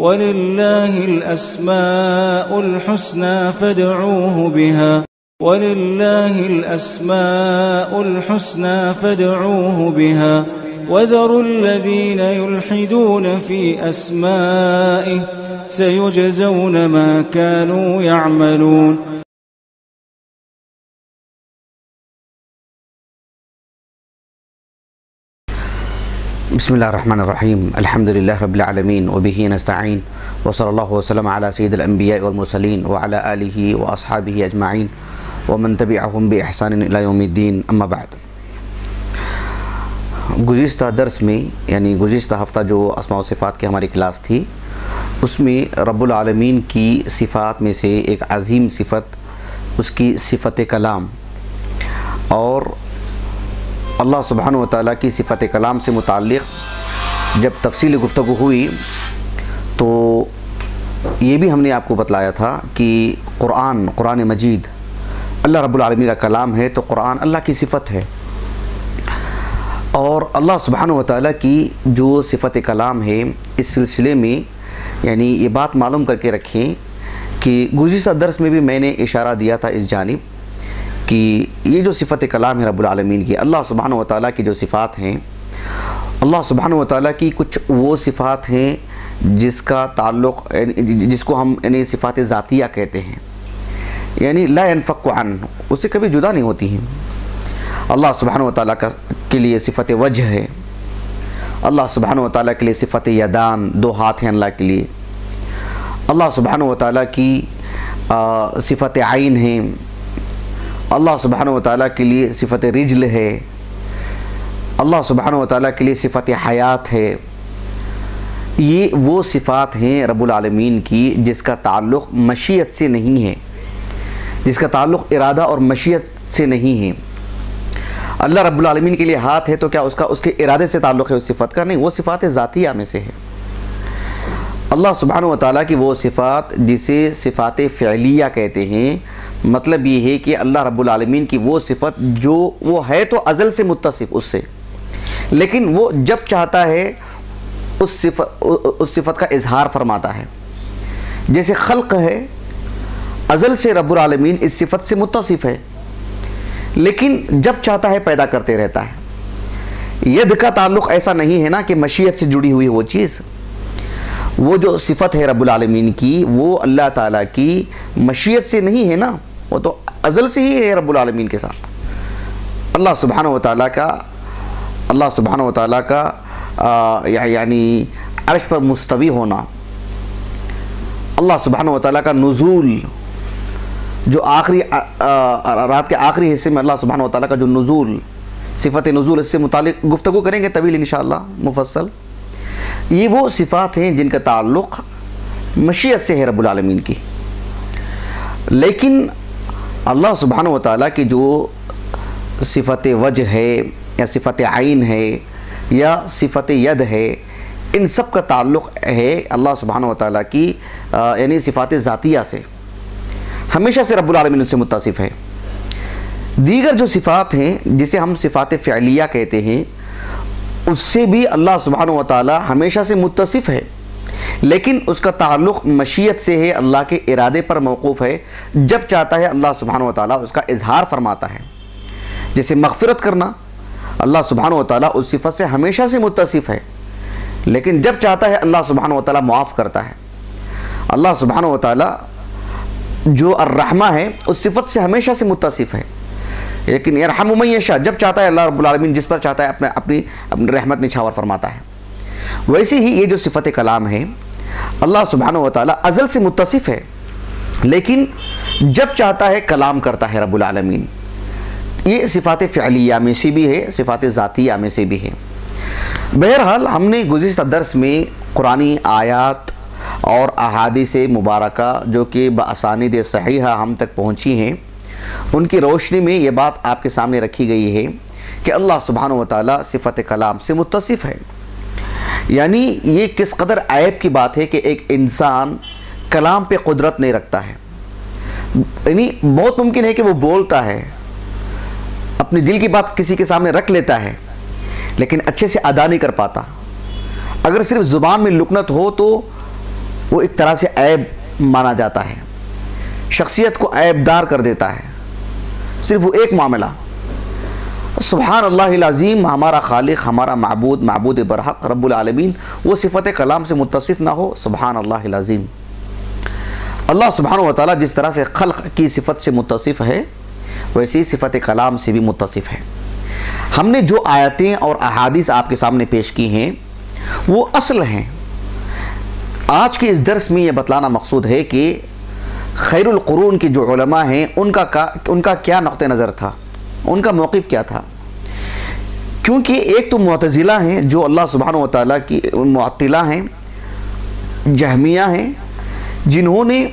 وَلِلَّهِ الْأَسْمَاءُ الْحُسْنَى فَادْعُوهُ بِهَا وَلِلَّهِ الْأَسْمَاءُ الْحُسْنَى فَادْعُوهُ بِهَا وَذَرُوا الَّذِينَ يُلْحِدُونَ فِي أَسْمَائِهِ سَيُجْزَوْنَ مَا كَانُوا يَعْمَلُونَ. بسم اللہ الرحمن الرحیم. الحمدللہ رب العالمین وبہ نستعین وصلی اللہ وسلم علی سید الانبیاء والمرسلین وعلی آلہ واصحابہ اجمعین ومن تبعہم بإحسان الی یوم الدین. اما بعد، گزشتہ درس میں یعنی گزشتہ ہفتہ جو اسماء و صفات کی ہماری کلاس تھی، اس میں رب العالمین کی صفات میں سے ایک عظیم صفت اس کی صفت کلام، اور اللہ سبحانہ و تعالیٰ کی صفت کلام سے متعلق جب تفصیل گفتگو ہوئی تو یہ بھی ہم نے آپ کو بتلایا تھا کہ قرآن مجید اللہ رب العالمین کا کلام ہے، تو قرآن اللہ کی صفت ہے. اور اللہ سبحانہ و تعالیٰ کی جو صفت کلام ہے، اس سلسلے میں یعنی یہ بات معلوم کر کے رکھیں کہ گزشتہ درس میں بھی میں نے اشارہ دیا تھا اس جانب کہ یہ جو صفت کلام ہے رب العالمین کی، اللہ سبحانہ و تعالیٰ کی جو صفات ہیں، اللہ سبحانہ و تعالیٰ کی کچھ وہ صفات ہیں جس کا تعلق جس کو ہم یعنی صفات ذاتیہ کہتے ہیں، یعنی لا ينفك عنہ، اس سے کبھی جدا نہیں ہوتی ہیں. اللہ سبحانہ و تعالیٰ کے لیے صفت وجہ ہے، اللہ سبحانہ و تعالیٰ کے لیے صفت یدان، دو ہاتھ ہیں اللہ کے لیے. اللہ سبحانہ و تعالیٰ کی صفت عین ہے، اللہ سبحانہ و تعالیٰ کے لیے صفت رجل ہے، اللہ سبحانہ و تعالیٰ کے لیے صفت حیات ہے. یہ وہ صفات ہیں رب العالمین کی جس کا تعلق مشیت سے نہیں ہے، جس کا تعلق ارادہ اور مشیت سے نہیں ہے. اللہ رب العالمین کے لیے ہاتھ ہے تو کیا اس کے ارادے سے تعلق ہے اس صفت کا؟ نہیں، وہ صفات ذاتیہ میں سے ہے. اللہ سبحانہ و تعالیٰ کی وہ صفات جسے صفات فعلیہ کہتے ہیں، مطلب یہ ہے کہ اللہ رب العالمین کی وہ صفت جو وہ ہے تو ازل سے متصف اس سے، لیکن وہ جب چاہتا ہے اس صفت کا اظہار فرماتا ہے. جیسے خلق ہے، ازل سے رب العالمین اس صفت سے متصف ہے، لیکن جب چاہتا ہے پیدا کرتے رہتا ہے. ید کا تعلق ایسا نہیں ہے نا کہ مشیت سے جڑی ہوئی وہ چیز. وہ جو صفت ہے رب العالمین کی، وہ اللہ تعالیٰ کی مشیت سے نہیں ہے نا، وہ تو ازل سے ہی ہے رب العالمین کے ساتھ. اللہ سبحانہ و تعالیٰ کا یعنی عرش پر مستوی ہونا، اللہ سبحانہ و تعالیٰ کا نزول، جو رات کے آخری حصے میں اللہ سبحانہ و تعالیٰ کا جو نزول، صفت نزول، اس سے متعلق گفتگو کریں گے طویل انشاءاللہ مفصل. یہ وہ صفات ہیں جن کا تعلق مشیت سے ہے رب العالمین کی. لیکن اللہ سبحانہ و تعالیٰ کی جو صفت وجہ ہے یا صفت عین ہے یا صفت ید ہے، ان سب کا تعلق ہے اللہ سبحانہ و تعالیٰ کی یعنی صفات ذاتیہ سے، ہمیشہ سے رب العالمین سے متصف ہے. دیگر جو صفات ہیں جسے ہم صفات فعلیہ کہتے ہیں، اس سے بھی اللہ سبحانہ و تعالیٰ ہمیشہ سے متصف ہے، لیکن اس کا تعلق مشیت سے ہے، اللہ کے ارادے پر موقوف ہے. جب چاہتا ہے اللہ سبحانہ و تعالیٰ اس کا اظہار فرماتا ہے. جیسے مغفرت کرنا، اللہ سبحانہ و تعالیٰ اس صفت سے ہمیشہ سے متصف ہے، لیکن جب چاہتا ہے اللہ سبحانہ و تعالیٰ معاف کرتا ہے. اللہ سبحانہ و تعالیٰ جو الرحمہ ہے اس صفت سے ہمیشہ سے متصف ہے، لیکن یرحم من یشاء، جب چاہتا ہے اللہ رب العالمین جس پر چاہتا ہے اپنی رحمت نچھاور فرماتا ہے. ویسے ہی یہ جو صفت کلام ہے، اللہ سبحانہ و تعالیٰ ازل سے متصف ہے، لیکن جب چاہتا ہے کلام کرتا ہے رب العالمین. یہ صفات فعلیہ میں سے بھی ہے، صفات ذاتیہ میں سے بھی ہے. بہرحال ہم نے گزشتہ درس میں قرآنی آیات اور احادیث مبارکہ جو کہ باسانید صحیحہ ہم تک پہنچی ہیں، ان کی روشنی میں یہ بات آپ کے سامنے رکھی گئی ہے کہ اللہ سبحانہ و تعالیٰ صفت کلام سے متصف ہے. یعنی یہ کس قدر عیب کی بات ہے کہ ایک انسان کلام پہ قدرت نہیں رکھتا ہے. یعنی بہت ممکن ہے کہ وہ بولتا ہے، اپنی دل کی بات کسی کے سامنے رکھ لیتا ہے، لیکن اچھے سے ادا نہیں کر پاتا. اگر صرف زبان میں لکنت ہو تو وہ ایک طرح سے عیب مانا جاتا ہے، شخصیت کو عیب دار کر دیتا ہے، صرف وہ ایک معاملہ۔ سبحان اللہ العظیم، ہمارا خالق، ہمارا معبود، معبود برحق رب العالمین، وہ صفت کلام سے متصف نہ ہو، سبحان اللہ العظیم۔ اللہ سبحانہ و تعالیٰ جس طرح سے خلق کی صفت سے متصف ہے، ویسی صفت کلام سے بھی متصف ہے۔ ہم نے جو آیتیں اور احادیث آپ کے سامنے پیش کی ہیں وہ اصل ہیں۔ آج کے اس درس میں یہ بتلانا مقصود ہے کہ خیر القرون کے جو علماء ہیں ان کا کیا نقطہ نظر تھا، ان کا موقف کیا تھا۔ کیونکہ ایک تو معتزلہ ہیں جو اللہ سبحانہ و تعالیٰ کی، معطلہ ہیں، جہمیہ ہیں، جنہوں نے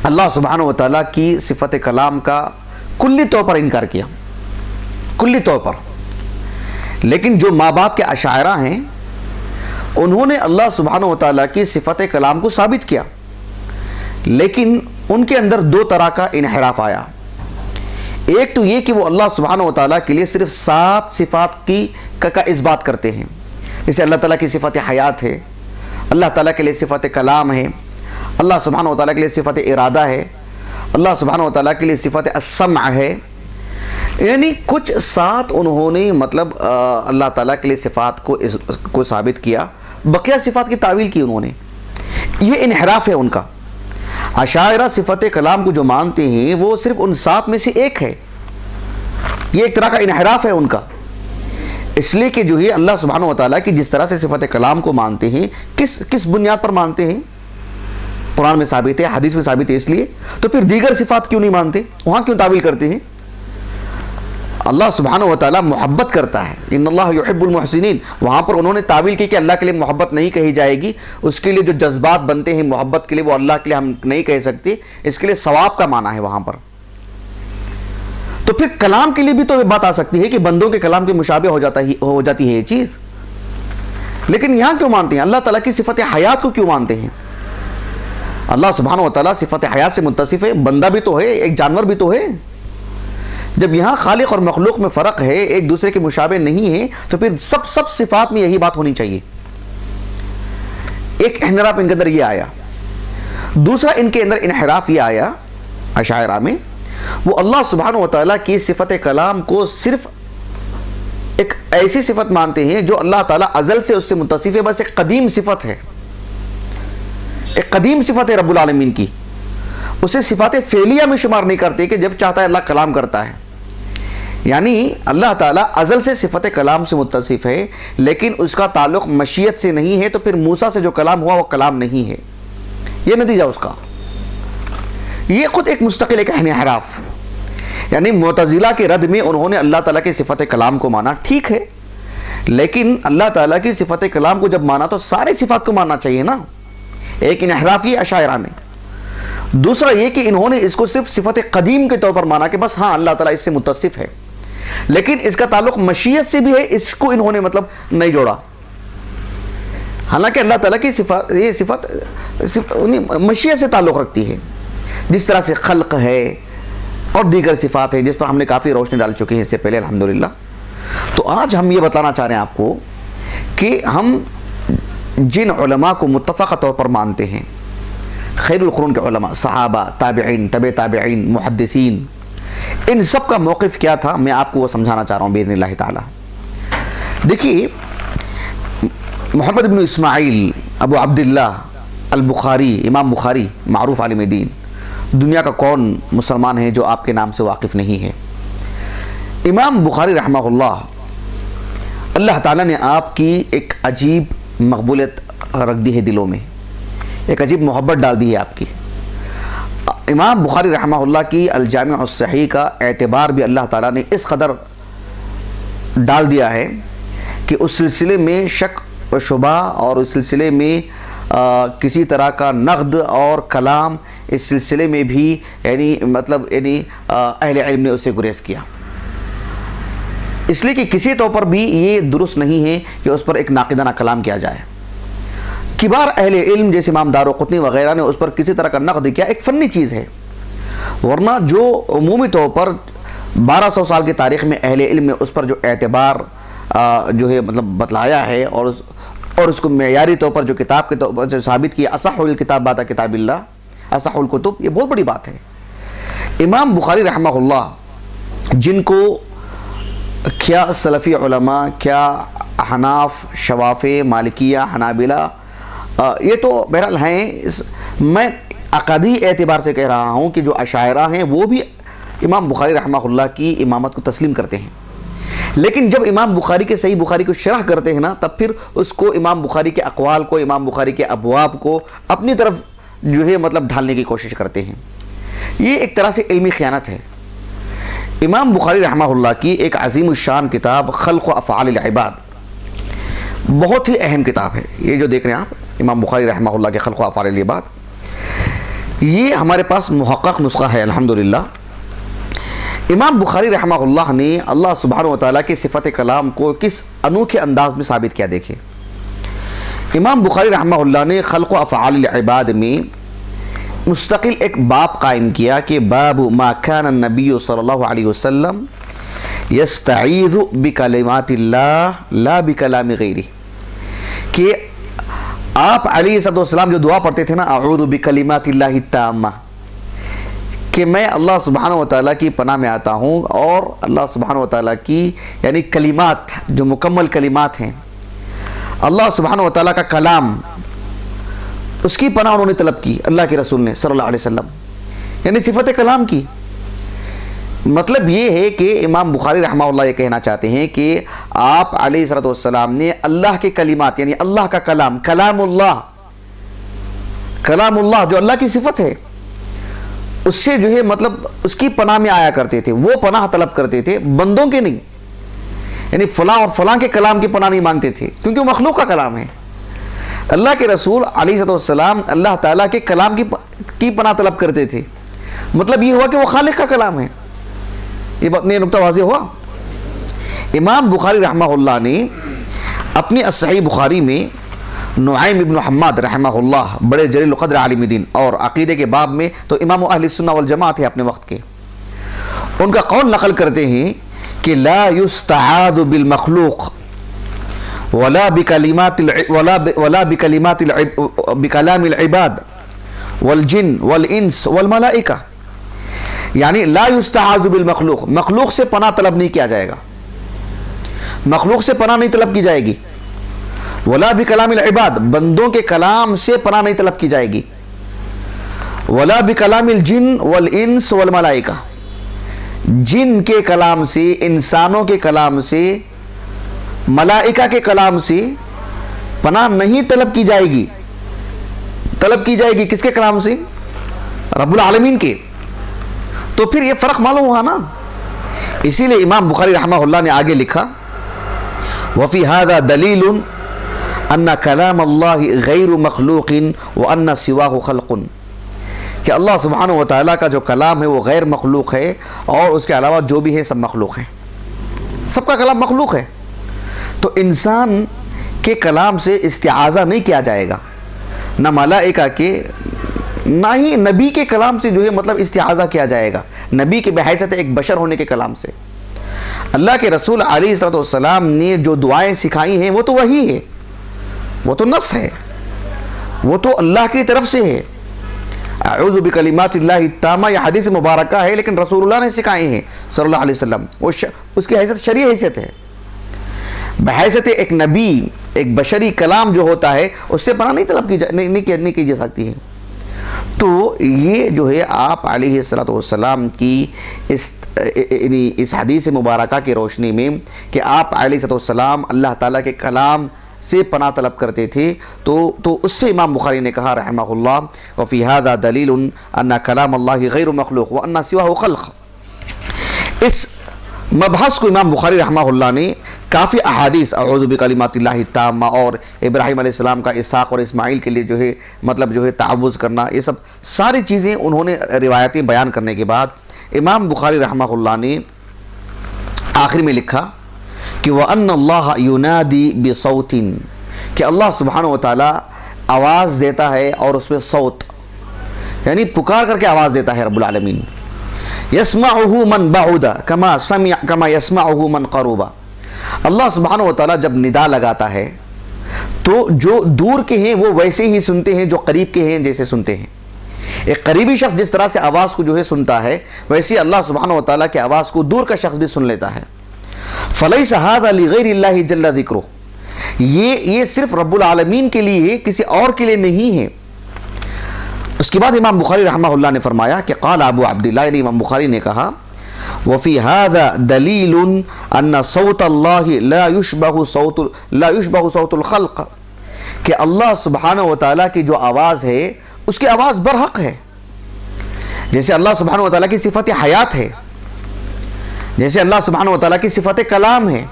اللہ سبحانہ و تعالیٰ کی صفت کلام کا کلی طور پر انکار کیا، کلی طور پر۔ لیکن جو مابعد کے اشاعرہ ہیں انہوں نے اللہ سبحانہ و تعالیٰ کی صفت کلام کو ثابت کیا، لیکن ان کے اندر دو طرح کا انحراف آیا۔ ایک تو یہ کہ وہ اللہ سبحانہ و تعالیٰ کے لیے صرف 7 صفات کا اس بات کرتے ہیں، جیسے اللہ تعالیٰ کی صفت حیات ہے، اللہ تعالیٰ کے لیے صفت کلام ہے، اللہ سبحانہ و تعالیٰ کے لیے صفت ارادہ ہے، اللہ سبحانہ و تعالیٰ کے لیے صفت السمع ہے۔ یعنی کچھ 7 انہوں نے مطلب اللہ تعالیٰ کے لیے صفات کو ثابت کیا، بقیہ صفات کی تعویل کی انہوں نے۔ یہ انحراف ہے ان کا۔ اشاعرہ صفت کلام کو جو مانتے ہیں وہ صرف ان 7 میں سے ایک ہے، یہ ایک طرح کا انحراف ہے ان کا۔ اس لیے کہ جو ہے اللہ سبحانہ و تعالیٰ کی جس طرح سے صفت کلام کو مانتے ہیں، کس بنیاد پر مانتے ہیں؟ قرآن میں ثابت ہے، حدیث میں ثابت ہے، اس لیے تو پھر دیگر صفات کیوں نہیں مانتے؟ وہاں کیوں تعویل کرتے ہیں؟ اللہ سبحانہ و تعالیٰ محبت کرتا ہے، ان اللہ یحب المحسنین، وہاں پر انہوں نے تعویل کی کہ اللہ کے لیے محبت نہیں کہی جائے گی، اس کے لیے جو جذبات بنتے ہیں محبت کے لیے وہ اللہ کے لیے ہم نہیں کہہ سکتے، اس کے لیے ثواب کا معنی ہے وہاں پر۔ تو پھر کلام کے لیے بھی تو یہ بات آ سکتی ہے کہ بندوں کے کلام کے مشابہ ہو جاتی ہے یہ چیز، لیکن یہاں کیوں مانتے ہیں؟ اللہ تعالیٰ کی صفت حیات کو کیوں مانتے ہیں؟ اللہ سبحانہ و تعالیٰ صفت حیات سے متصف ہے، بندہ بھی تو ہے، ایک جانور بھی تو ہے۔ جب یہاں خالق اور مخلوق میں فرق ہے، ایک دوسرے کے مشابہ نہیں ہے، تو پھر سب صفات میں یہی بات ہونی چاہیے۔ ایک انحراف ان کے اندر یہ آیا۔ دوسرا ان کے اندر انحراف یہ آیا اشاعرہ میں، وہ اللہ سبحانہ و تعالیٰ کی صفت کلام کو صرف ایک ایسی صفت مانتے ہیں جو اللہ تعالیٰ ازل سے اس سے متصف ہے، بس ایک قدیم صفت ہے، ایک قدیم صفت ہے رب العالمین کی، اسے صفات فعلیہ میں شمار نہیں کرتے کہ جب چاہتا ہے اللہ کلام کرتا ہے۔ یعنی اللہ تعالیٰ ازل سے صفت کلام سے متصف ہے، لیکن اس کا تعلق مشیت سے نہیں ہے، تو پھر موسیٰ سے جو کلام ہوا وہ کلام نہیں ہے، یہ نتیجہ اس کا۔ یہ خود ایک مستقل ایک انحراف، یعنی معتزلہ کے رد میں انہوں نے اللہ تعالیٰ کی صفت کلام کو مانا، ٹھیک ہے، لیکن اللہ تعالیٰ کی صفت کلام کو جب مانا تو سارے صفات کو ماننا چاہیے نا۔ ایک انحراف یہ اشاعرہ میں۔ دوسرا یہ کہ انہوں نے اس کو صرف صفت قدیم کے طور پر مانا کہ بس ہاں اللہ تعالیٰ اس سے متصف ہے، لیکن اس کا تعلق مشیت سے بھی ہے، اس کو انہوں نے مطلب نہیں جوڑا۔ حالانکہ اللہ تعالیٰ کی یہ صفت مشیت سے تعلق رکھتی ہے، جس طرح سے خلق ہے اور دیگر صفات ہیں جس پر ہم نے کافی روشنی ڈال چکے ہیں اس سے پہلے الحمدللہ۔ تو آج ہم یہ بتانا چاہ رہے ہیں آپ کو کہ ہم جن علماء کو متفقہ طور پر مانتے ہیں، خیر القرون کے علماء، صحابہ، تابعین، تبع تابعین، محدثین، ان سب کا موقف کیا تھا، میں آپ کو وہ سمجھانا چاہ رہا ہوں باذن اللہ تعالی۔ دیکھیے، محمد بن اسماعیل ابو عبداللہ البخاری، امام بخاری، معروف عالم دین، دنیا کا کون مسلمان ہے جو آپ کے نام سے واقف نہیں ہے؟ امام بخاری رحمہ اللہ تعالیٰ نے آپ کی ایک عجیب مقبولیت رکھ دی ہے دلوں میں، ایک عجیب محبت ڈال دی ہے آپ کی۔ امام بخاری رحمہ اللہ کی الجامع الصحیح کا اعتبار بھی اللہ تعالیٰ نے اس قدر ڈال دیا ہے کہ اس سلسلے میں شک و شبہ اور اس سلسلے میں کسی طرح کا نقد اور کلام اس سلسلے میں بھی اہل علم نے اس سے گریز کیا، اس لیے کہ کسی طور پر بھی یہ درست نہیں ہے کہ اس پر ایک ناقدانہ کلام کیا جائے۔ کبار اہل علم جیسے امام دارقطنی وغیرہ نے اس پر کسی طرح کا نقد کیا، ایک فنی چیز ہے، ورنہ جو عمومی طور پر 1200 سال کی تاریخ میں اہل علم نے اس پر جو اعتبار جو ہے مطلب بتلایا ہے اور اس کو معیاری طور پر جو کتاب کے طور پر جو ثابت کی اصح الکتاب بعد کتاب اللہ، اصح الکتب، یہ بہت بڑی بات ہے۔ امام بخاری رحمہ اللہ، جن کو کیا سلفی علماء، کیا احناف، شوافع، مالکیہ، حنابلہ، یہ تو بہرحال ہیں، میں عقدی اعتبار سے کہہ رہا ہوں کہ جو اشاعرہ ہیں وہ بھی امام بخاری رحمہ اللہ کی امامت کو تسلیم کرتے ہیں، لیکن جب امام بخاری کے صحیح بخاری کو شرح کرتے ہیں نا، تب پھر اس کو امام بخاری کے اقوال کو، امام بخاری کے ابواب کو اپنی طرف جو ہے مطلب ڈھالنے کی کوشش کرتے ہیں۔ یہ ایک طرح سے علمی خیانت ہے۔ امام بخاری رحمہ اللہ کی ایک عظیم الشان کتاب خلق و افعال العباد بہت ہی اہم کتاب ہے۔ یہ جو دیکھ رہے ہیں آپ، امام بخاری رحمہ اللہ کے خلق و افعال العباد، یہ ہمارے پاس محقق نسخہ ہے الحمدللہ۔ امام بخاری رحمہ اللہ نے اللہ سبحانہ وتعالیٰ کی صفت کلام کو کس انوکھے انداز میں ثابت کیا، دیکھیں۔ امام بخاری رحمہ اللہ نے خلق و افعال العباد میں مستقل ایک باب قائم کیا کہ باب ما کان النبی صلی اللہ علیہ وسلم یستعیذ بکلمات اللہ لا بکلام غیرہ، کہ آپ علیہ السلام جو دعا پڑھتے تھے نا، اعوذ بکلمات اللہ التامہ، کہ میں اللہ سبحانہ وتعالیٰ کی پناہ میں آتا ہوں، اور اللہ سبحانہ وتعالیٰ کی یعنی کلمات جو مکمل کلمات ہیں، اللہ سبحانہ وتعالیٰ کا کلام، اس کی پناہ انہوں نے طلب کی اللہ کے رسول نے صلی اللہ علیہ وسلم، یعنی صفت کلام کی۔ مطلب یہ ہے کہ امام بخاری رحمہ اللہ یہ کہنا چاہتے ہیں کہ آپ علیہ السلام نے اللہ کے کلمات یعنی اللہ کا کلام، کلام اللہ جو اللہ کی صفت ہے، اس سے جو ہے مطلب اس کی پناہ میں آیا کرتے تھے، وہ پناہ طلب کرتے تھے، بندوں کے نہیں، یعنی فلاں اور فلاں کے کلام کی پناہ نہیں مانگتے تھے، کیونکہ وہ مخلوق کا کلام ہے۔ اللہ کے رسول علیہ السلام اللہ تعالیٰ کے کلام کی پناہ طلب کرتے تھے، مطلب یہ ہوا کہ وہ خالق کا کلام ہے۔ یہ نقطہ واضح ہوا۔ امام بخاری رحمہ اللہ نے اپنی الصحیح بخاری میں نعیم ابن حماد رحمہ اللہ، بڑے جلیل القدر عالم دین، اور عقیدے کے باب میں تو امام اہل السنہ والجماعت تھے اپنے وقت کے، ان کا قول نقل کرتے ہیں کہ لا یستعاذ بالمخلوق ولا بکلام العباد والجن والانس والملائکہ، یعنی لا یستعاذ بالمخلوق، مخلوق سے پناہ طلب نہیں کیا جائے گا، مخلوق سے پناہ نہیں طلب کی جائے گی، ولا بکلام العباد، بندوں کے کلام سے پناہ نہیں طلب کی جائے گی، ولا بکلام الجن والانس والملائکہ، جن کے کلام سے، انسانوں کے کلام سے، ملائکہ کے کلام سے پناہ نہیں طلب کی جائے گی۔ طلب کی جائے گی کس کے کلام سے؟ رب العالمین کے۔ تو پھر یہ فرق معلوم ہوا نا۔ اسی لیے امام بخاری رحمہ اللہ نے آگے لکھا وفی هذا دلیل ان کلام اللہ غیر مخلوق وان سواہ خلق، کہ اللہ سبحانہ وتعالیٰ کا جو کلام ہے وہ غیر مخلوق ہے، اور اس کے علاوہ جو بھی ہے سب مخلوق ہیں، سب کا کلام مخلوق ہے۔ تو انسان کے کلام سے استعاذہ نہیں کیا جائے گا، نہ ملائکہ کے، نہ ہی نبی کے کلام سے جو ہے مطلب استعاذہ کیا جائے گا، نبی کے بحیثیت ایک بشر ہونے کے کلام سے۔ اللہ کے رسول علیہ السلام نے جو دعائیں سکھائی ہیں وہ تو وہی ہے، وہ تو نص ہے، وہ تو اللہ کی طرف سے ہے۔ اعوذ بکلمات اللہ التامہ، یہ حدیث مبارکہ ہے، لیکن رسول اللہ نے سکھائے ہیں صلی اللہ علیہ وسلم، اس کی حیثیت شرعی حیثیت ہے، بحیثیت ایک نبی، ایک بشری کلام جو ہوتا ہے اس سے پناہ نہیں طلب نہیں کی جا سکتی ہے۔ تو یہ جو ہے آپ علیہ السلام کی اس حدیث مبارکہ کی روشنی میں کہ آپ علیہ السلام اللہ تعالیٰ کے کلام سے پناہ طلب کرتے تھے، تو اس سے امام بخاری نے کہا رحمہ اللہ وفی هذا دلیل ان کلام اللہ غیر مخلوق وان سواہ خلق۔ اس مبحث کو امام بخاری رحمہ اللہ نے کافی احادیث اعوذ بکلمات اللہ التامہ اور ابراہیم علیہ السلام کا اسحاق اور اسماعیل کے لیے جو ہے مطلب جو ہے تعوذ کرنا، یہ سب ساری چیزیں انہوں نے روایتیں بیان کرنے کے بعد امام بخاری رحمہ اللہ نے آخر میں لکھا کہ وَأَنَّ اللَّهَ يُنَادِي بِصَوْتٍ، کہ اللہ سبحانہ وتعالی آواز دیتا ہے، اور اس میں صوت یعنی پکار کر کے آواز دیتا ہے رب العالمین۔ يَسْمَعُهُ مَنْ بَعُدَ كَمَا يَسْمَعُهُ مَنْ قَرُوبَ، اللہ سبحانہ وتعالی جب ندا لگاتا ہے تو جو دور کے ہیں وہ ویسے ہی سنتے ہیں جو قریب کے ہیں جیسے سنتے ہیں. ایک قریبی شخص جس طرح سے آواز کو جو ہے سنتا ہے، ویسے اللہ سبحانہ و تعالیٰ کی آواز کو دور کا شخص بھی سن لیتا ہے. فَلَيْسَ هَذَا لِغَيْرِ اللَّهِ جَلَّ ذِكْرُهُ، یہ صرف رب العالمین کے لیے ہے، کسی اور کے لیے نہیں ہے. اس کے بعد امام بخاری رحمہ اللہ نے فرمایا کہ قال ابو عبداللہ، یعنی امام بخاری نے کہا وفي هذا دلیل ان صوت اللہ لا يشبه صوت الخلق، کہ اللہ سبحانہ و تعالیٰ کی جو آواز ہے اس کی آواز برحق ہے. جیسے اللہ سبحانہ و تعالیٰ کی صفت حیات ہے، جیسے اللہ سبحانہ و تعالیٰ کی صفت کلام ہے،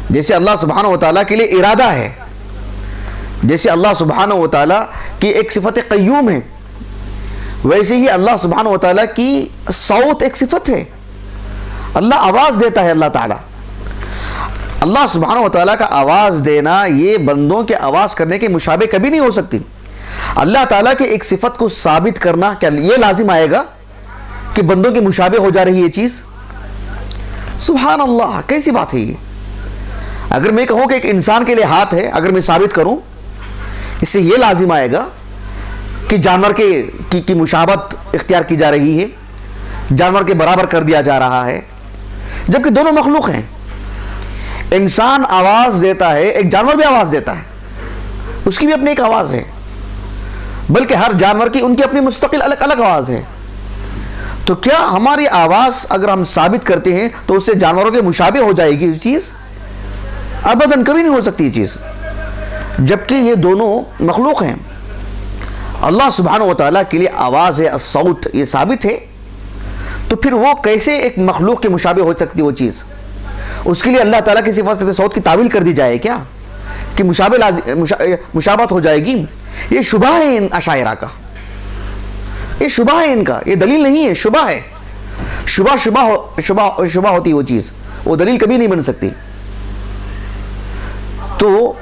جیسے اللہ سبحانہ و تعالیٰ کے لیے ارادہ ہے، جیسے اللہ سبحانہ و تعالیٰ کی ایک صفت قیوم ہے، ویسے ہی اللہ سبحانہ و تعالیٰ کی صوت ایک صفت ہے. اللہ آواز دیتا ہے. اللہ تعالیٰ، اللہ سبحانہ و تعالیٰ کا آواز دینا یہ بندوں کے آواز کرنے کے مشابہ کبھی نہیں ہو سکتی. اللہ تعالیٰ کے ایک صفت کو ثابت کرنا کیا یہ لازم آئے گا کہ بندوں کے مشابہ ہو جا رہی یہ چیز؟ سبحان اللہ، کیسی بات ہے یہ؟ اگر میں کہوں کہ ایک انسان کے لیے ہاتھ ہے، اگر میں ثابت کروں، اس سے یہ لازم آئے گا کہ جانور کی مشابہت اختیار کی جا رہی ہے، جانور کے برابر کر دیا جا رہا ہے، جبکہ دونوں مخلوق ہیں. انسان آواز دیتا ہے، ایک جانور بھی آواز دیتا ہے، اس کی بھی اپنی ایک آواز ہے، بلکہ ہر جانور کی ان کی اپنی مستقل الگ الگ آواز ہے. تو کیا ہماری آواز اگر ہم ثابت کرتے ہیں تو اس سے جانوروں کے مشابہ ہو جائے گی یہ چیز؟ ابداً کبھی نہیں ہو سکتی یہ چیز، جبکہ یہ دونوں مخلوق ہیں. اللہ سبحانہ و تعالیٰ کے لیے آواز ہے، الصوت، یہ ثابت ہے، تو پھر وہ کیسے ایک مخلوق کے مشابہ ہو سکتی وہ چیز؟ اس کے لیے اللہ تعالیٰ کی صفت صوت کی تعویل کر دی جائے کیا کہ مشابہت ہو جائے گی؟ یہ شبہ ہے ان اشاعرہ کا، یہ شبہ ہے ان کا، یہ دلیل نہیں ہے، شبہ ہے. شبہ ہوتی وہ چیز، وہ دلیل کبھی نہیں بن سکتی. تو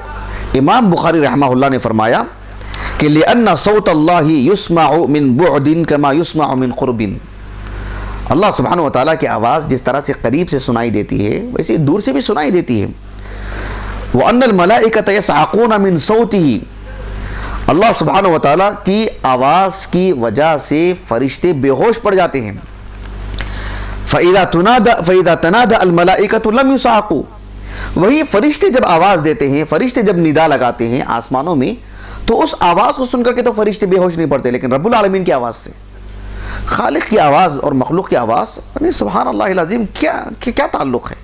امام بخاری رحمہ اللہ نے فرمایا کہ لِأَنَّ صَوْتَ اللَّهِ يُسْمَعُ مِن بُعْدٍ كَمَا يُسْمَعُ مِن قُرْبٍ، اللہ سبحانہ و تعالیٰ کی آواز جس طرح سے قریب سے سنائی دیتی ہے ویسے دور سے بھی سنائی دیتی ہے. وَأَنَّ الْمَلَائِكَةَ يَسْعَقُونَ مِن صَوْتِهِ، اللہ سبحانہ و تعالیٰ کی آواز کی وجہ سے فرشتے بے ہوش پڑ جاتے ہیں. فَإِذَا تَنَادَ الْمَلَائِكَةُ لَمْ يُصْعَقُوا، وہی فرشتے جب آواز دیتے ہیں، فرشتے جب ندا لگاتے ہیں آسمانوں میں، تو اس آواز کو سن کر کے تو فرشتے بے ہوش نہیں پڑتے، لیکن رب العالمین کی آواز سے، خالق کی آواز اور مخلوق کی آواز، یعنی سبحان اللہ العظیم، کیا تعلق ہے؟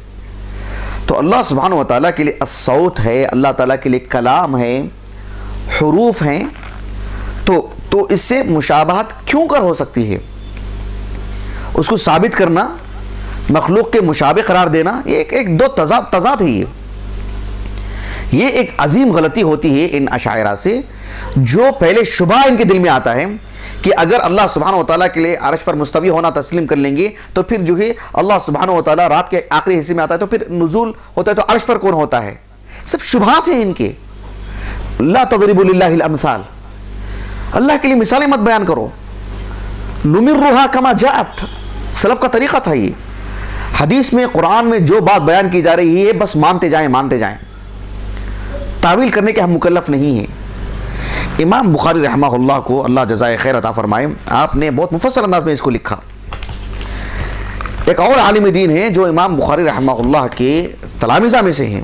تو اللہ سبحانہ و تعالیٰ کے لیے الصوت ہے، اللہ تعالیٰ کے لیے کلام ہے، حروف ہیں، تو اس سے مشابہت کیوں کر ہو سکتی ہے؟ اس کو ثابت کرنا، مخلوق کے مشابہ قرار دینا، یہ ایک دو تضاد ہے. یہ ایک عظیم غلطی ہوتی ہے ان اشاعرہ سے، جو پہلے شبہ ان کے دل میں آتا ہے کہ اگر اللہ سبحانہ و تعالیٰ کے لیے عرش پر مستوی ہونا تسلیم کر لیں گے تو پھر جو ہے اللہ سبحانہ و تعالیٰ رات کے آخری حصے میں آتا ہے تو پھر نزول ہوتا ہے، تو عرش پر کون ہوتا ہے؟ سب شبہات ہیں ان کے. لا تضربوا للہ الامثال، اللہ کے لیے مثالیں مت بیان کرو. نمرها کما جاءت، سلف کا طریقہ تھا. یہ حدیث میں، قرآن میں جو بات بیان کی جا رہی ہے بس مانتے جائیں، تعویل کرنے کے ہم مکلف نہیں ہیں. امام بخاری رحمہ اللہ کو اللہ جزائے خیر عطا فرمائے، آپ نے بہت مفصل انداز میں اس کو لکھا. ایک اور عالم دین ہے جو امام بخاری رحمہ اللہ کے تلامذہ میں سے ہیں،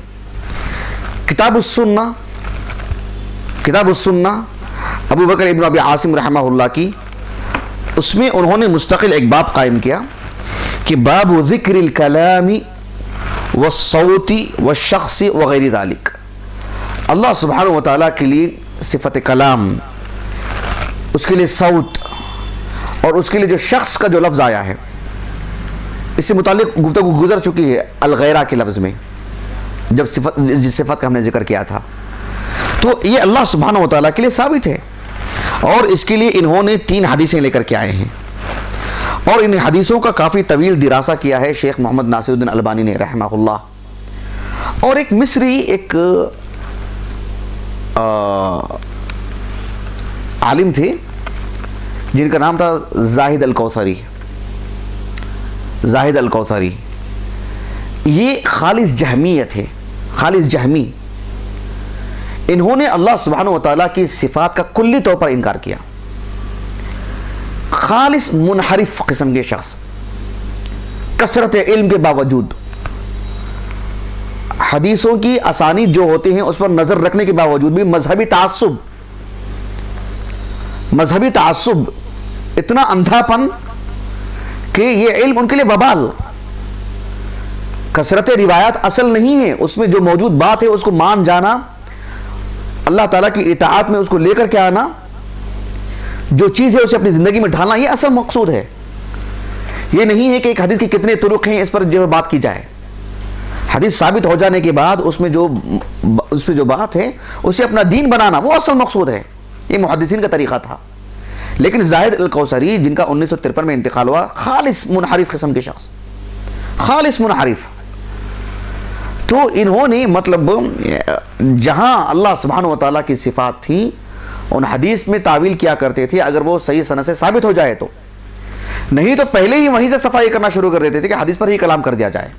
کتاب السنہ ابو بکر ابن ابی عاصم رحمہ اللہ کی، اس میں انہوں نے مستقل ایک باب قائم کیا کہ باب ذکر الکلام والصوت والشخص وغیر ذالک. اللہ سبحانہ و تعالیٰ کے لیے صفت کلام، اس کے لیے صوت، اور اس کے لیے جو شخص کا جو لفظ آیا ہے، اس سے متعلق گفتگو گزر چکی ہے الغیرہ کے لفظ میں، جب جس صفت کا ہم نے ذکر کیا تھا. تو یہ اللہ سبحانہ و تعالیٰ کے لیے ثابت ہے، اور اس کے لیے انہوں نے 3 حدیثیں لے کر کے آئے ہیں، اور ان حدیثوں کا کافی طویل دراسہ کیا ہے شیخ محمد ناصر الدین البانی نے رحمہ اللہ. اور ایک مصری ایک عالم تھے جن کا نام تھا زاہد الکوثری. یہ خالص جہمی، انہوں نے اللہ سبحانہ وتعالیٰ کی صفات کا کلی طور پر انکار کیا. خالص منحرف قسم کے شخص، کثرت علم کے باوجود، حدیثوں کی اسانید جو ہوتے ہیں اس پر نظر رکھنے کے باوجود بھی مذہبی تعصب، اتنا اندھا پن کہ یہ علم ان کے لیے وبال. کثرت روایات اصل نہیں ہے، اس میں جو موجود بات ہے اس کو مان جانا، اللہ تعالیٰ کی اطاعت میں اس کو لے کر کے آنا، جو چیز ہے اسے اپنی زندگی میں ڈھالنا، یہ اصل مقصود ہے. یہ نہیں ہے کہ ایک حدیث کے کتنے طرق ہیں اس پر جو بات کی جائے. حدیث ثابت ہو جانے کے بعد اس میں جو بات ہے اسے اپنا دین بنانا، وہ اصل مقصود ہے. یہ محدثین کا طریقہ تھا. لیکن زاہد الکوثری جن کا 1953 میں انتقال ہوا، خالص منحرف قسم کے شخص، خالص منحرف. تو انہوں نے مطلب جہاں اللہ سبحانہ وتعالیٰ کی صفات تھی ان حدیث میں تعویل کیا کرتے تھے، اگر وہ صحیح سند سے ثابت ہو جائے تو، نہیں تو پہلے ہی وہیں سے صفائی کرنا شروع کر دیتے تھے کہ حدیث پر ہی کلام کر دیا جائے.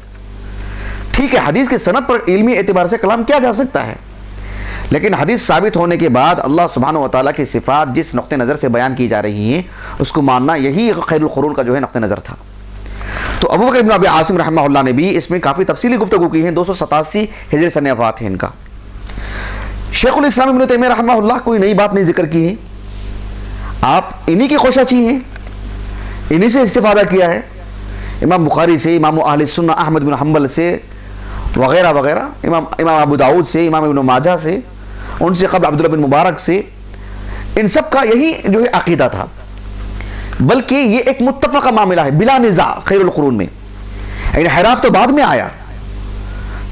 ٹھیک ہے، حدیث کی سند پر علمی اعتبار سے کلام کیا جا سکتا ہے، لیکن حدیث ثابت ہونے کے بعد اللہ سبحانہ وتعالیٰ کی صفات جس نقطہ نظر سے بیان کی جا رہی ہیں اس کو ماننا، یہی خیر القرون کا جو ہے نقطہ نظر تھا. تو ابو بکر بن ابی عاصم رحمہ اللہ نے بھی اس میں کافی تفصیلی گفتگو کی ہے. 287 ہجری سنہ وفات ہے ان کا. شیخ الاسلام ابن تیمیہ رحمہ اللہ کوئی نئی بات نہیں ذکر کی ہے، آپ انہی کی خوشاچی ہیں، انہی سے استفادہ کیا ہے. امام بخاری سے، امام اہل سنہ احمد بن حنبل سے وغیرہ وغیرہ، امام ابو داؤد سے، امام ابن ماجہ سے، ان سے قبل عبداللہ بن مبارک سے، ان سب کا یہی جو ہے عقیدہ تھا. بلکہ یہ ایک متفقہ معاملہ ہے بلا نزاع خیر القرون میں. انحراف تو بعد میں آیا.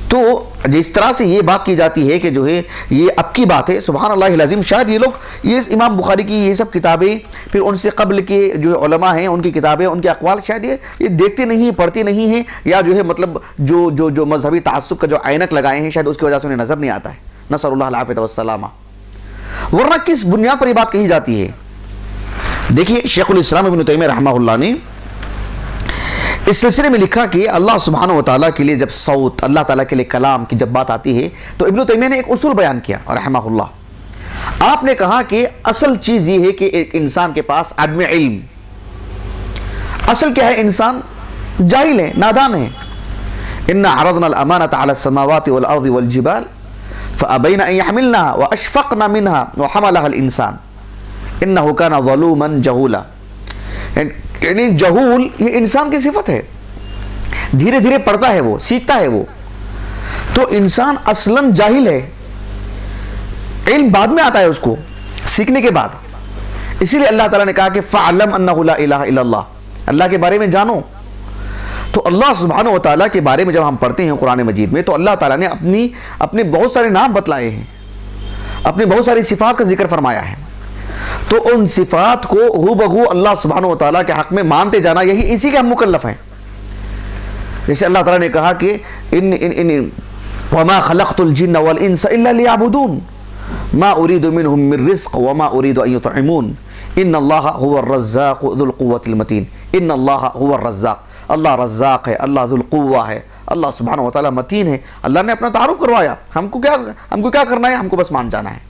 تو جس طرح سے یہ بات کی جاتی ہے کہ جو ہے یہ اب کی بات ہے، سبحان اللہ العظیم، شاید یہ لوگ یہ امام بخاری کی یہ سب کتابیں، پھر ان سے قبل کے جو علماء ہیں ان کی کتابیں، ان کے اقوال شاید یہ دیکھتے نہیں ہیں، پڑھتے نہیں ہیں، یا جو ہے مطلب جو مذہبی تعصب کا جو عینک لگائے ہیں شاید اس کی وجہ سے انہیں نظر نہیں آتا ہے. نسأل اللہ العافیہ والسلامہ. ورنہ کس بنیاد پر یہ بات کہی جاتی ہے؟ دیکھیے شیخ الاسلام ابن تیمیہ رحمہ اللہ نے اس سلسلے میں لکھا کہ اللہ سبحانہ وتعالیٰ کے لیے جب صوت، اللہ تعالیٰ کے لیے کلام کی جب بات آتی ہے تو ابن تیمیہ نے ایک اصول بیان کیا رحمہ اللہ. آپ نے کہا کہ اصل چیز یہ ہے کہ ایک انسان کے پاس عدم علم. اصل کیا ہے؟ انسان جاہل ہے، نادان ہے. اِنَّا عَرَضْنَا الْأَمَانَةَ عَلَى السَّمَاوَاتِ وَالْأَرْضِ وَالْجِبَالِ فَأَبَيْنَ أَن يَحْمِلْنَهَا وَأَشْفَقْنَ مِنْهَا وَحَمَلَهَا الْإِنسَانُ إِنَّهُ كَانَ ظَلُومًا جَهُولًا. یعنی جہول یہ انسان کی صفت ہے، دھیرے دھیرے پڑھتا ہے، وہ سیکھتا ہے. وہ تو انسان اصلاً جاہل ہے، علم بعد میں آتا ہے اس کو سیکھنے کے بعد. اسی لیے اللہ تعالیٰ نے کہا کہ فَعْلَمْ أَنَّهُ لَا إِلَهَ إِلَّا اللَّهُ. اللہ کے بارے میں جانو. تو اللہ سبحانہ وتعالیٰ کے بارے میں جب ہم پڑھتے ہیں قرآن مجید میں تو اللہ تعالیٰ نے اپنے بہت سارے نام بتلائے ہیں، اپنے بہت ساری صفات کا ذکر فرمایا ہے. تو ان صفات کو ہو بہو اللہ سبحانہ وتعالیٰ کے حق میں مانتے جانا، یہی اسی کے ہم مکلف ہیں. جیسے اللہ تعالیٰ نے کہا کہ وَمَا خَلَقْتُ الْجِنَّ وَالْإِنسَ إِلَّا لِيَعْبُدُونَ مَا أُرِيدُ مِنْهُمْ مِنْ رِزْقٍ وَمَا أُرِيدُ أَن يُطْعِمُونَ إِنَّ اللَّهَ هُوَ الرَّزَّاقُ ذُو الْقُوَّةِ الْمَتِينُ. إِنَّ اللَّهَ هُوَ الرَّزَّاقُ، اللہ رزاق ہے، اللہ ذو القوہ ہے، اللہ سبحانہ وتعالیٰ متین ہے. اللہ نے اپنا تعارف کروایا. ہم کو کیا کرنا ہے؟ ہم کو بس مان جانا ہے.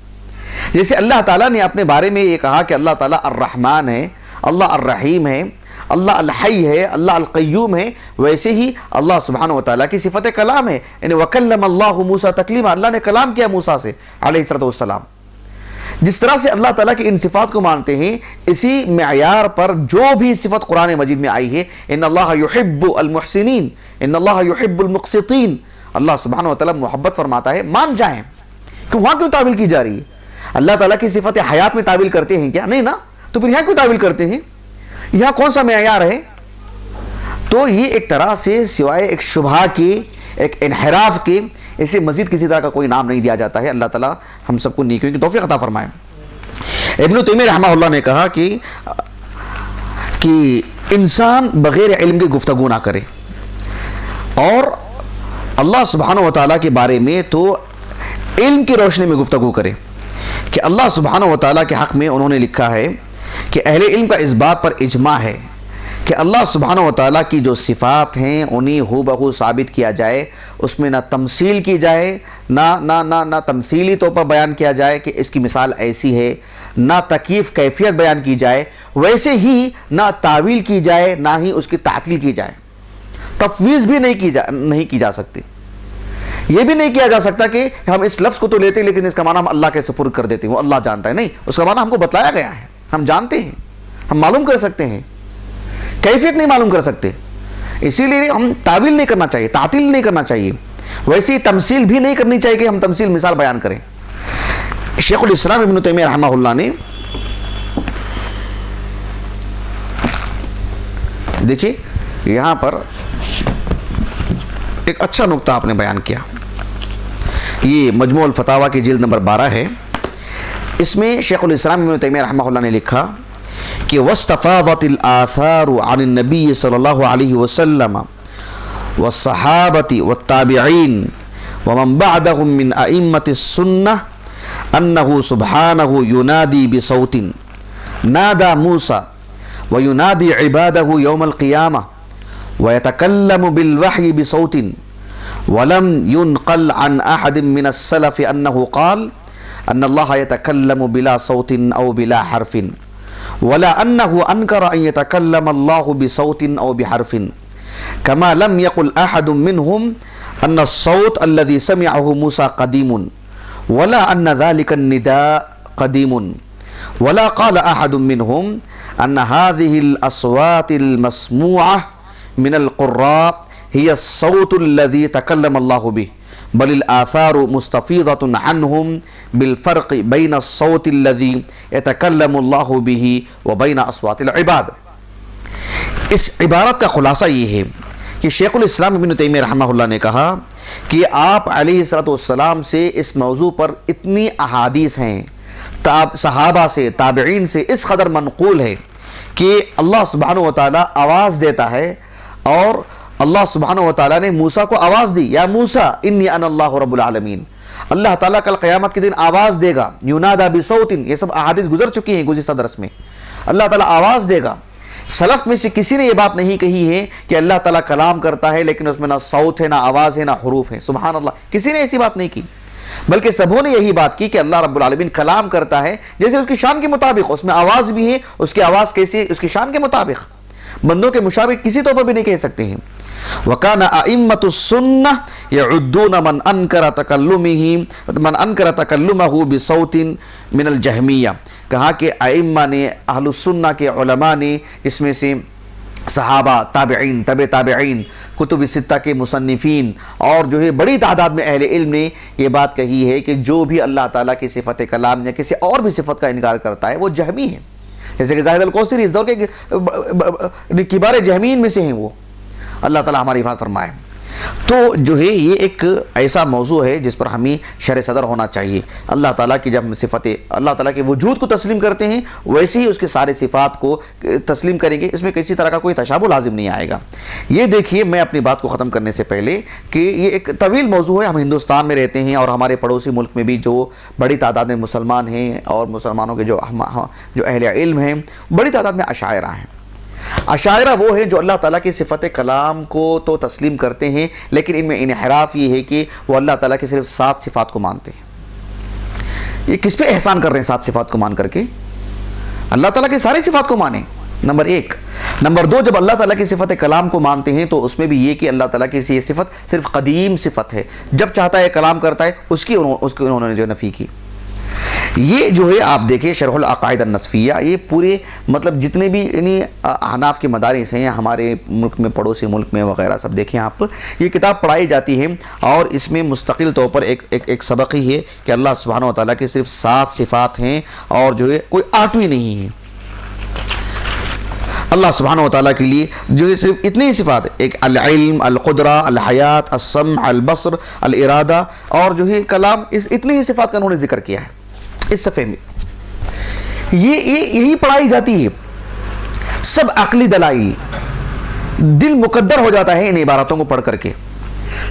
جیسے اللہ تعالیٰ نے اپنے بارے میں یہ کہا کہ اللہ تعالیٰ الرحمن ہے، اللہ الرحیم ہے، اللہ الحی ہے، اللہ القیوم ہے، ویسے ہی اللہ سبحانہ وتعالیٰ کی صفت کلام ہے. یعنی وَكَلَّمَ اللَّهُ مُوسَىٰ تَكْلِيمًا، اللہ نے کلام کیا موسیٰ سے علیہ السلام. جس طرح سے اللہ تعالیٰ کی ان صفات کو مانتے ہیں، اسی معیار پر جو بھی صفت قرآن مجید میں آئی ہے، ان اللہ یحب المحسنین، ان اللہ یحب المقسطین، اللہ سبحانہ وتعالیٰ محبت فرماتا ہے، مان جائیں. کہ وہاں کیوں تعویل کی جا رہی ہے؟ اللہ تعالیٰ کی صفت حیات میں تعویل کرتے ہیں کیا؟ نہیں نا. تو پھر یہاں کیوں تعویل کرتے ہیں؟ یہاں کون سا معیار ہے؟ تو یہ ایک طرح سے سوائے ایک شبہ کے، ایک انحراف کے، اسے مزید کسی طرح کا کوئی نام نہیں دیا جاتا ہے. اللہ تعالیٰ ہم سب کو نیکیوں کی توفیق عطا فرمائے. ابن تیمیہ رحمہ اللہ نے کہا کہ انسان بغیر علم کے گفتگو نہ کرے، اور اللہ سبحانہ وتعالیٰ کے بارے میں تو علم کی روشنی میں گفتگو کرے. کہ اللہ سبحانہ وتعالیٰ کے حق میں انہوں نے لکھا ہے کہ اہل علم کا اس بات پر اجماع ہے کہ اللہ سبحانہ و تعالیٰ کی جو صفات ہیں انہیں ہو بہو ثابت کیا جائے، اس میں نہ تمثیل کی جائے، نہ تمثیلی طور پر بیان کیا جائے کہ اس کی مثال ایسی ہے، نہ تکیف کیفیت بیان کی جائے، ویسے ہی نہ تعویل کی جائے، نہ ہی اس کی تعطیل کی جائے، تفویض بھی نہیں کی جا سکتی۔ یہ بھی نہیں کیا جا سکتا کہ ہم اس لفظ کو تو لیتے لیکن اس کا معنی ہم اللہ کے سپرد کر دیتے ہیں، وہ اللہ جانتا ہے، نہیں، اس کا معنی ہم کو بتلایا گیا ہے، ہم جانتے ہیں، ہم معلوم کر سکتے ہیں، کیفیت نہیں معلوم کر سکتے، اسی لیے ہم تعویل نہیں کرنا چاہیے، تعطیل نہیں کرنا چاہیے، ویسے ہی تمثیل بھی نہیں کرنی چاہیے کہ ہم تمثیل مثال بیان کریں۔ شیخ الاسلام ابن تیمیہ رحمہ اللہ نے دیکھیے یہاں پر ایک اچھا نقطہ آپ نے بیان کیا، یہ مجموع الفتاوی کی جلد نمبر 12 ہے، اس میں شیخ الاسلام ابن تیمیہ رحمہ اللہ نے لکھا کہ وَاسْتَفَاضَتِ الْآثَارُ عَنِ النَّبِيِّ صلی اللہ علیہ وسلم وَالصَّحَابَةِ وَالتَّابِعِينَ وَمَنْ بَعْدَهُمْ مِنْ أَئِمَّةِ السُّنَّةِ أَنَّهُ سُبْحَانَهُ يُنَادِي بِصَوْتٍ نَادَى مُوسَى وَيُنَادِي عِبَادَهُ يَوْمَ الْقِيَامَةِ وَيَتَكَلَّمُ بِالْوَحْيِ بِصَوْتٍ وَلَمْ يُنْقَلْ عَنْ أَحَدٍ مِنَ السَّلَفِ أَنَّهُ قَالَ أَنَّ اللَّهَ يَتَكَلَّمُ بِلَا صَوْتٍ أَوْ بِلَا حَرْفٍ ولا أنه أنكر أن يتكلم الله بصوت أو بحرف كما لم يقل أحد منهم أن الصوت الذي سمعه موسى قديم ولا أن ذلك النداء قديم ولا قال أحد منهم أن هذه الأصوات المسموعة من القراء هي الصوت الذي تكلم الله به بل الآثار مستفيضة عنهم بالفرق بين الصوت الذي يتكلم الله به وبين أصوات العباد۔ اس عبارت کا خلاصہ یہ ہے کہ شیخ الاسلام ابن تیمیہ رحمہ اللہ نے کہا کہ آپ علیہ السلام سے اس موضوع پر اتنی احادیث ہیں، صحابہ سے، تابعین سے اس قدر منقول ہے کہ اللہ سبحانہ و تعالیٰ آواز دیتا ہے، اور اللہ سبحانہ و تعالیٰ نے موسیٰ کو آواز دی، یا موسیٰ انی انا اللہ رب العالمین، اللہ تعالیٰ کل قیامت کے دن آواز دے گا، یونادا بصوت، یہ سب احادیث گزر چکی ہیں گزشتہ درس میں، اللہ تعالیٰ آواز دے گا۔ سلف میں سے کسی نے یہ بات نہیں کہی ہے کہ اللہ تعالیٰ کلام کرتا ہے لیکن اس میں نہ صوت ہے، نہ آواز ہے، نہ حروف ہے، سبحان اللہ، کسی نے ایسی بات نہیں کی، بلکہ سبوں نے یہی بات کی کہ اللہ رب العالمین کلام کرتا ہے جیسے اس کی شان کے مطابق، اس میں آواز بھی ہے، اس کی آواز کیسی ہے، اس کی شان کے مطابق، بندوں کے مشابہ کسی طور پر بھی نہیں کہہ سکتے ہیں۔ وَكَانَ أَئِمَّةُ السُّنَّةِ يَعُدُّونَ مَنْ أَنْكَرَ تَكَلُّمَهُ بِصَوْتٍ مِنَ الْجَهْمِيَّةِ، کہا کہ ائمہ نے، اہل السنہ کے علماء نے، اس میں سے صحابہ، تابعین، تابعین، کتب ستہ کے مصنفین اور جو ہے بڑی تعداد میں اہل علم نے یہ بات کہی ہے کہ جو بھی اللہ تعالیٰ کی صفت کلام یا کسی اور بھی صفت کا انکار کرتا ہے وہ جہمی ہے، جیسے کہ زاہد القوثری اس دور کے کبار جہمین میں سے ہیں، وہ اللہ تعالیٰ ہماری حفاظت فرمائے۔ تو جو ہے یہ ایک ایسا موضوع ہے جس پر ہمیں شرح صدر ہونا چاہیے۔ اللہ تعالیٰ کی جب ہم صفت اللہ تعالیٰ کے وجود کو تسلیم کرتے ہیں ویسے ہی اس کے سارے صفات کو تسلیم کریں گے، اس میں کسی طرح کا کوئی تشابہ لازم نہیں آئے گا۔ یہ دیکھیے، میں اپنی بات کو ختم کرنے سے پہلے کہ یہ ایک طویل موضوع ہے، ہم ہندوستان میں رہتے ہیں اور ہمارے پڑوسی ملک میں بھی جو بڑی تعداد میں مسلمان ہیں اور مسلمانوں کے جو اہل علم ہیں، بڑی تعداد میں اشاعرہ ہیں۔ اشاعرہ وہ ہیں جو اللہ تعالیٰ کی صفت کلام کو تو تسلیم کرتے ہیں لیکن ان میں انحراف یہ ہے کہ وہ اللہ تعالیٰ کی صرف 7 صفات کو مانتے ہیں۔ یہ کس پہ احسان کر رہے ہیں 7 صفات کو مان کر کے؟ اللہ تعالیٰ کی ساری صفات کو مانیں، نمبر 1۔ نمبر 2، جب اللہ تعالیٰ کی صفت کلام کو مانتے ہیں تو اس میں بھی یہ کہ اللہ تعالیٰ کی یہ صفت صرف قدیم صفت ہے، جب چاہتا ہے کلام کرتا ہے، اس کی انہوں نے جو نفی کی۔ یہ جو ہے آپ دیکھیں شرح العقائد النصفیہ، یہ پورے مطلب جتنے بھی یعنی احناف کے مدارس ہیں ہمارے ملک میں، پڑوسی ملک میں وغیرہ، سب دیکھیں آپ، یہ کتاب پڑھائی جاتی ہے اور اس میں مستقل طور پر ایک سبق ہی ہے کہ اللہ سبحانہ و تعالیٰ کی صرف 7 صفات ہیں اور جو ہے کوئی 8ویں نہیں ہے۔ اللہ سبحانہ و تعالیٰ کے لیے جو ہے صرف اتنی ہی صفات ہے، ایک العلم، القدرہ، الحیات، السمع، البصر، الارادہ اور جو ہے کلام، اتنی ہی صفات کا انہوں نے ذکر کیا ہے اس صفحے میں۔ یہی پڑھائی جاتی ہے، سب عقلی دلائل، دل مقدر ہو جاتا ہے ان عبارتوں کو پڑھ کر کے۔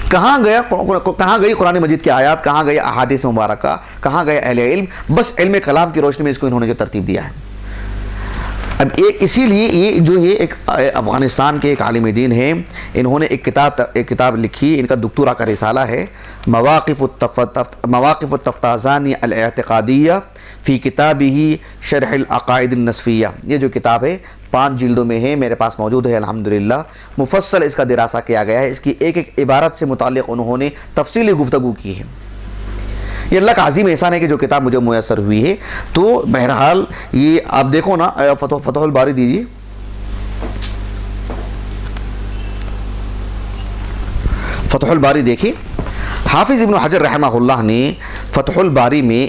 کہاں گئی قرآن مجید کی آیات، کہاں گئی احادیث مبارکہ، کہاں گئے اہل علم؟ بس علم کلام کی روشنی میں اس کو انہوں نے جو ترتیب دیا ہے۔ اب اسی لیے یہ جو ہے ایک افغانستان کے ایک عالم دین ہیں، انہوں نے ایک کتاب لکھی، ان کا دکتورہ کا رسالہ ہے مواقف التفتازانی الاعتقادیہ فی کتابہ شرح العقائد النصفیہ. یہ جو کتاب ہے 5 جلدوں میں ہے، میرے پاس موجود ہے الحمدللہ. مفصل اس کا دراسہ کیا گیا ہے، اس کی ایک ایک عبارت سے متعلق انہوں نے تفصیلی گفتگو کی ہے. یہ اللہ کا عظیم احسان ہے کہ جو کتاب مجھے میسر ہوئی ہے. تو بہرحال یہ آپ دیکھو نا، فتح الباری دیجیے. فتح الباری دیکھیں، حافظ ابن حجر رحمہ اللہ نے فتح الباری میں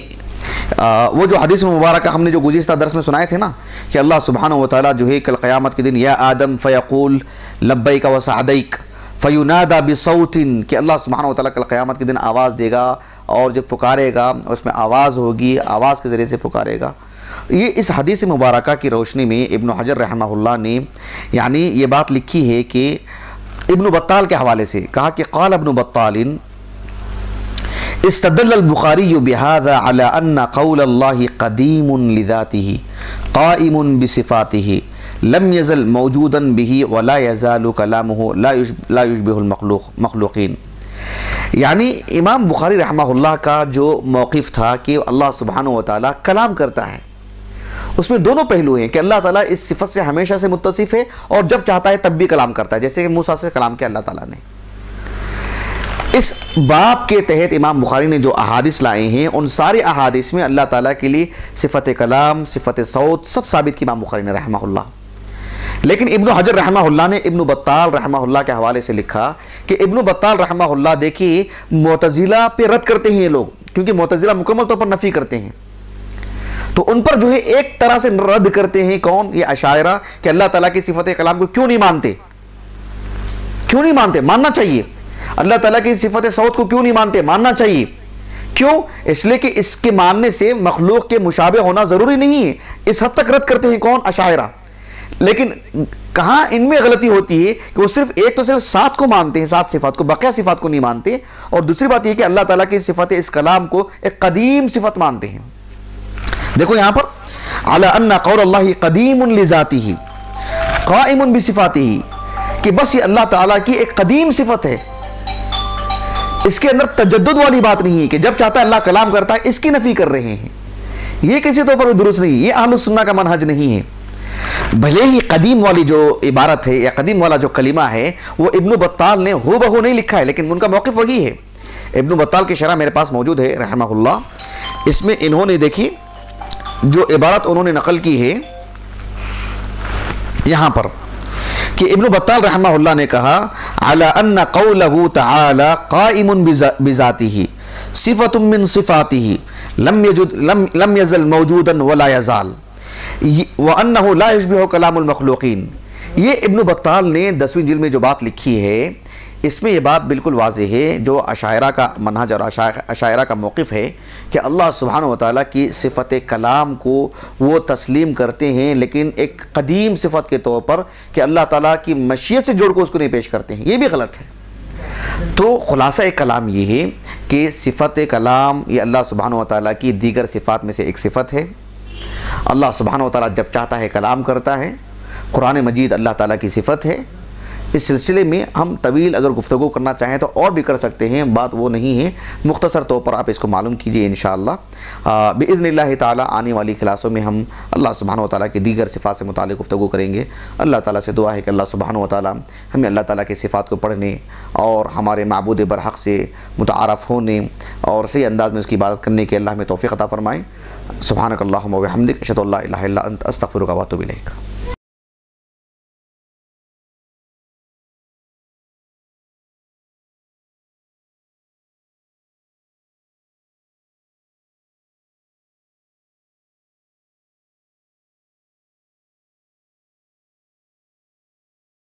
وہ جو حدیث مبارکہ ہم نے جو گزشتہ درس میں سنائے تھے نا کہ اللہ سبحانہ وتعالی جو ہے کل قیامت کے دن یا آدم فیقول لبیک و سعدیک فینادا بصوت، کہ اللہ سبحانہ وتعالی کل قیامت کے دن آواز دے گا اور جب پکارے گا اس میں آواز ہوگی، آواز کے ذریعے سے پکارے گا. یہ اس حدیث مبارکہ کی روشنی میں ابن حجر رحمہ اللہ نے یعنی یہ بات لکھی ہے کہ ابن بطال کے حوالے سے کہا کہ قال ابن بطال استدل البخاری بهذا على ان قول الله قدیم لذاته قائم بصفاته لم يزل موجودا به ولا يزال كلامه لا يشبه المخلوقین. یعنی امام بخاری رحمہ اللہ کا جو موقف تھا کہ اللہ سبحانہ وتعالی کلام کرتا ہے، اس میں دونوں پہلو ہیں کہ اللہ تعالیٰ اس صفت سے ہمیشہ سے متصف ہے اور جب چاہتا ہے تب بھی کلام کرتا ہے، جیسے کہ موسیٰ سے کلام کیا اللہ تعالیٰ نے. اس باب کے تحت امام بخاری نے جو احادیث لائے ہیں ان سارے احادیث میں اللہ تعالیٰ کے لیے صفت کلام، صفت صوت سب ثابت کی امام بخاری نے رحمہ اللہ. لیکن ابن حجر رحمہ اللہ نے ابن بطال رحمہ اللہ کے حوالے سے لکھا کہ ابن بطال رحمہ اللہ دیکھیے معتزلہ پہ رد کرتے ہیں یہ لوگ، کیونکہ معتزلہ مکمل طور پر نفی کرتے ہیں، تو ان پر جو ہے ایک طرح سے رد کرتے ہیں. کون؟ یہ اشاعرہ، کہ اللہ تعالیٰ کی صفت کلام کو کیوں نہیں مانتے، کیوں نہیں مانتے؟ ماننا چاہیے. اللہ تعالیٰ کی صفت صوت کو کیوں نہیں مانتے؟ ماننا چاہیے. کیوں؟ اس لیے کہ اس کے ماننے سے مخلوق کے مشابہ ہونا ضروری نہیں ہے. اس حد تک رد کرتے ہیں کون؟ اشاعرہ. لیکن کہاں ان میں غلطی ہوتی ہے کہ وہ صرف ایک تو صرف 7 کو مانتے ہیں، 7 صفات کو، بقیہ صفات کو نہیں مانتے. اور دوسری بات یہ کہ اللہ تعالیٰ کی صفت اس کلام کو ایک قدیم صفت مانتے ہیں. دیکھو یہاں پر علی ان قول اللہ قدیم لذاتہ قائم بصفاتہ، کہ بس یہ اللہ تعالیٰ کی ایک قدیم صفت ہے، اس کے اندر تجدد والی بات نہیں ہے کہ جب چاہتا ہے اللہ کلام کرتا ہے. اس کی نفی کر رہے ہیں، یہ کسی طور پر درست نہیں، یہ اہل السنہ کا منہج نہیں ہے. بھلے ہی قدیم والی جو عبارت ہے یا قدیم والا جو کلمہ ہے وہ ابن بطال نے ہو بہو نہیں لکھا ہے، لیکن ان کا موقف وہی ہے. ابن بطال کی شرح میرے پاس موجود ہے رحمہ اللہ. اس میں انہوں نے دیکھی جو عبارت انہوں نے نقل کی ہے یہاں پر کہ ابن بطال رحمہ اللہ نے کہا علی ان قوله تعالی قائم بذاتہ صفت من صفاتہ لم یزل موجودا ولا یزال وانہ لا یشبہ کلام المخلوقین. یہ ابن بطال نے 10ویں جلد میں جو بات لکھی ہے اس میں یہ بات بالکل واضح ہے جو اشاعرہ کا منہج اور اشاعرہ کا موقف ہے کہ اللہ سبحانہ وتعالیٰ کی صفت کلام کو وہ تسلیم کرتے ہیں، لیکن ایک قدیم صفت کے طور پر کہ اللہ تعالیٰ کی مشیت سے جوڑ کو اس کو نہیں پیش کرتے ہیں. یہ بھی غلط ہے. تو خلاصہ کلام یہ ہے کہ صفت کلام یہ اللہ سبحانہ وتعالیٰ کی دیگر صفات میں سے ایک صفت ہے. اللہ سبحانہ وتعالیٰ جب چاہتا ہے کلام کرتا ہے. قرآن مجید اللہ تعالیٰ کی صفت ہے. اس سلسلے میں ہم طویل اگر گفتگو کرنا چاہیں تو اور بھی کر سکتے ہیں، بات وہ نہیں ہے. مختصر طور پر آپ اس کو معلوم کیجئے انشاءاللہ. بإذن اللہ تعالیٰ آنے والی کلاسوں میں ہم اللہ سبحانہ وتعالیٰ کی دیگر صفات سے متعلق گفتگو کریں گے. اللہ تعالیٰ سے دعا ہے کہ اللہ سبحانہ وتعالیٰ ہمیں اللہ تعالیٰ کی صفات کو پڑھنے اور ہمارے معبود برحق سے متعارف ہونے اور صحیح انداز میں اس کی عبادت کرنے کے اللہ ہمیں توفیق عطا فرمائیں. سبحانک اللہم و بحمدک اشہد ان لا الہ الا انت استغفرک و اتوب الیک.